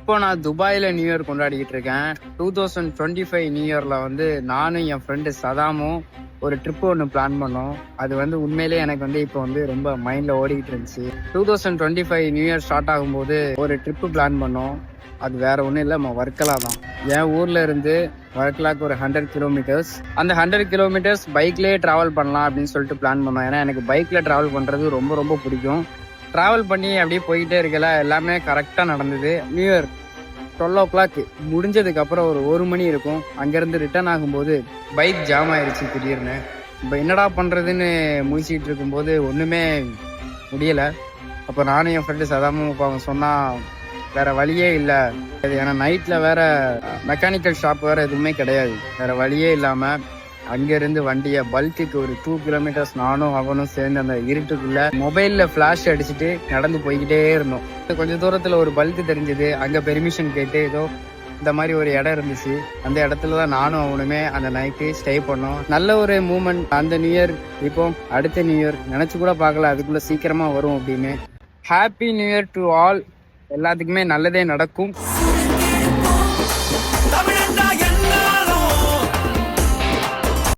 இப்போ நான் துபாயில் நியூ இயர் கொண்டாடிக்கிட்டு இருக்கேன். 2025 நியூ இயரில் வந்து நானும் என் ஃப்ரெண்டு சதாமும் ஒரு ட்ரிப்பு ஒன்று பிளான் பண்ணோம். அது வந்து உண்மையிலே எனக்கு வந்து இப்போ வந்து ரொம்ப மைண்டில் ஓடிக்கிட்டு இருந்துச்சு. 2025 நியூ இயர் ஸ்டார்ட் ஆகும்போது ஒரு ட்ரிப்பு பிளான் பண்ணோம். அது வேற ஒன்றும் இல்லை, நம்ம வர்க்கலா தான். என் ஊர்ல இருந்து வர்க்கலாக்கு ஒரு 100 கிலோமீட்டர்ஸ். அந்த 100 கிலோமீட்டர்ஸ் பைக்லேயே ட்ராவல் பண்ணலாம் அப்படின்னு சொல்லிட்டு பிளான் பண்ணோம். ஏன்னா எனக்கு பைக்கில் ட்ராவல் பண்ணுறது ரொம்ப ரொம்ப பிடிக்கும். ட்ராவல் பண்ணி அப்படியே போய்கிட்டே இருக்கல, எல்லாமே கரெக்டாக நடந்தது. நியூ இயர் 12 o'clock முடிஞ்சதுக்கு அப்புறம் ஒரு மணி இருக்கும். அங்கேருந்து ரிட்டர்ன் ஆகும்போது பைக் ஜாம் ஆயிடுச்சு திடீர்னு. இப்போ என்னடா பண்ணுறதுன்னு முழிச்சிக்கிட்டு இருக்கும்போது ஒன்றுமே முடியலை. அப்போ நானும் என் ஃப்ரெண்டு சதாமும் அவங்க சொன்னால் வேற வழியே இல்லை. ஏன்னா நைட்டில் வேற மெக்கானிக்கல் ஷாப் வேற எதுவுமே கிடையாது. வேற வழியே இல்லாமல் அங்கேருந்து வண்டியை பல்க்குக்கு ஒரு 2 கிலோமீட்டர்ஸ் நானும் அவனும் சேர்ந்து அந்த இருட்டுக்குள்ள மொபைலில் ஃப்ளாஷ் அடிச்சுட்டு நடந்து போய்கிட்டே இருந்தோம். கொஞ்சம் தூரத்தில் ஒரு பல்க்கு தெரிஞ்சது. அங்கே பெர்மிஷன் கேட்டு ஏதோ இந்த மாதிரி ஒரு இடம் இருந்துச்சு. அந்த இடத்துல தான் நானும் அவனுமே அந்த நைட்டு ஸ்டே பண்ணோம். நல்ல ஒரு மூமெண்ட். அந்த நியூ இயர் இப்போ அடுத்த நியூ இயர் நினச்சி கூட பார்க்கல அதுக்குள்ளே சீக்கிரமாக வரும் அப்படின்னு. Happy new year to all. எல்லாத்துக்குமே நல்லதே நடக்கும்.